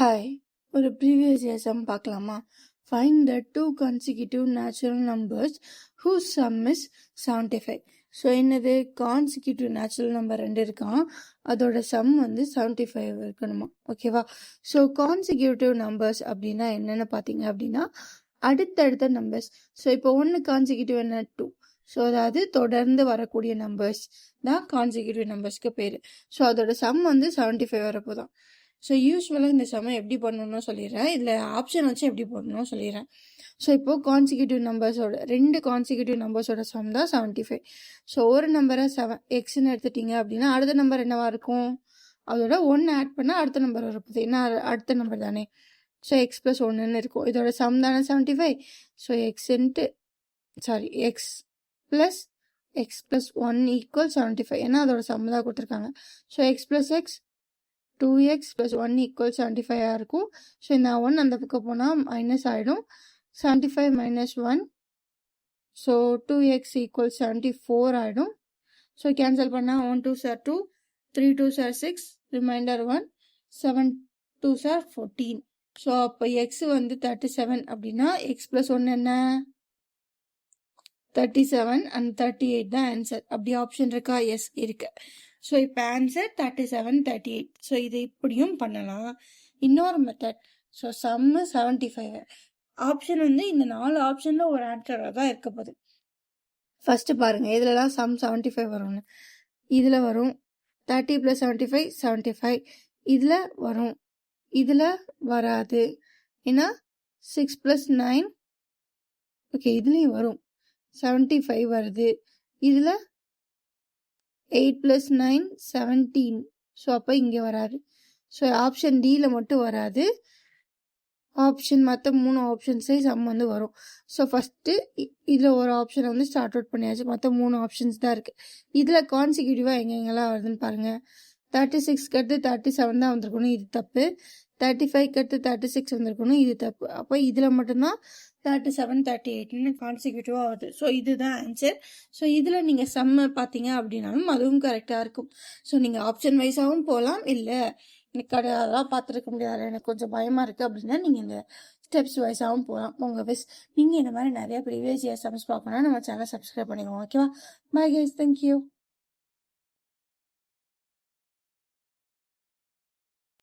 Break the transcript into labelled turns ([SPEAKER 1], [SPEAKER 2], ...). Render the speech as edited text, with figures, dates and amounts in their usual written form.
[SPEAKER 1] Hi, ஒரு previous year some பார்க்கலாமா? Find the 2 consecutive natural numbers whose sum is 75. So என்னது consecutive natural number 2 இருக்கான், அதோட some வந்து 75 இருக்கணுமா? ஓகேவா? ஸோ கான்சிக்யூட்டிவ் நம்பர்ஸ் அப்படின்னா என்னென்னு பார்த்தீங்க அப்படின்னா அடுத்தடுத்த நம்பர்ஸ். ஸோ இப்போ 1 கான்சிக்யூட்டிவ் என்ன 2. ஸோ அதாவது தொடர்ந்து வரக்கூடிய நம்பர்ஸ் தான் கான்சிக்யூட்டிவ் நம்பர்ஸ்க்கு பேர். ஸோ அதோட சம் வந்து 75 வரப்போதான். ஸோ யூஸ்வலாக இந்த சமம் எப்படி பண்ணணும்னு சொல்லிடுறேன், இதில் ஆப்ஷன் வச்சு எப்படி பண்ணணும்னு சொல்லிடுறேன். ஸோ இப்போது கான்சிக்யூட்டிவ் நம்பர்ஸோட 2 கான்சிக்யூட்டிவ் நம்பர்ஸோட சம் தான் 75. ஸோ ஒரு நம்பரை எக்ஸ்ன்னு எடுத்துட்டீங்க அப்படின்னா அடுத்த நம்பர் என்னவா இருக்கும், அதோட 1 ஆட் பண்ணால் அடுத்த நம்பர் வரப்போகுது. என்ன அடுத்த நம்பர் தானே. ஸோ எக்ஸ் ப்ளஸ் 1ன்னு இருக்கும். இதோட சம் தானே 75. So X plus 1 equal 75. ஏன்னா அதோட சம் தான் கொடுத்துருக்காங்க. So X plus X 2x + 1 = 75 இருக்கும். ஸோ இந்த 1 அந்த பக்கம் போனால் மைனஸ் ஆகிடும். 75 - 1, ஸோ 2x = 74 ஆகிடும். ஸோ கேன்சல் பண்ணால் 1 2s are 2, 3 2s are 6, reminder 1, 7 2s are 14. So அப்போ எக்ஸ் வந்து 37 அப்படின்னா எக்ஸ் ப்ளஸ் 1 என்ன 37 அண்ட் 38 தான் ஆன்சர். அப்படி ஆப்ஷன் இருக்கா? எஸ் இருக்கு. ஸோ இப்போ ஆன்சர் 37 38. ஸோ இது இப்படியும் பண்ணலாம். இன்னொரு மெத்தட். ஸோ சம்மு 75. ஆப்ஷன் வந்து இந்த 4 ஆப்ஷனில் ஒரு ஆன்சராக தான் இருக்க போகுது. ஃபஸ்ட்டு பாருங்கள் இதுலலாம் சம் 75 வரும்னு. இதில் வரும் 30 + 75 75. இதில் வரும், இதில் வராது. ஏன்னா 6 + 9 ஓகே இதுலேயும் வரும் 75 வருது. இதில் 8 + 9 17. ஸோ அப்போ இங்கே வராது. ஸோ ஆப்ஷன் டியில் மட்டும் வராது. ஆப்ஷன் மற்ற 3 ஆப்ஷன்ஸே சம் வந்து வரும். ஸோ ஃபஸ்ட்டு இதில் ஒரு ஆப்ஷனை வந்து ஸ்டார்ட் அவுட் பண்ணியாச்சு. மற்ற 3 ஆப்ஷன்ஸ் தான் இருக்குது. இதில் கான்சிக்யூட்டிவாக எங்கெங்கெல்லாம் வருதுன்னு பாருங்கள். 36க்கு அடுத்து 37 தான் வந்திருக்கணும், இது தப்பு. 35க்கு அடுத்து 36 வந்திருக்கணும், இது தப்பு. அப்போ இதில் மட்டும்தான் 37 38ன்னு கான்சிக்யூட்டிவாக வருது. ஸோ இதுதான் ஆன்சர். ஸோ இதில் நீங்கள் சம்ம பார்த்தீங்க அப்படின்னாலும் அதுவும் கரெக்டாக இருக்கும். ஸோ நீங்கள் ஆப்ஷன் வைஸாகவும் போகலாம், இல்லை எனக்கு அதெல்லாம் பார்த்துருக்க முடியாது, எனக்கு கொஞ்சம் பயமாக இருக்குது அப்படின்னா நீங்கள் இந்த ஸ்டெப்ஸ் வைஸாகவும் போகலாம். உங்கள் விஸ். நீங்கள் இந்த மாதிரி நிறையா ப்ரீவியஸ் இயர் சம்ஸ் பார்க்கணும்னா நம்ம சேனல் சப்ஸ்கிரைப் பண்ணிக்கோங்க. ஓகேவா? Bye guys, thank you.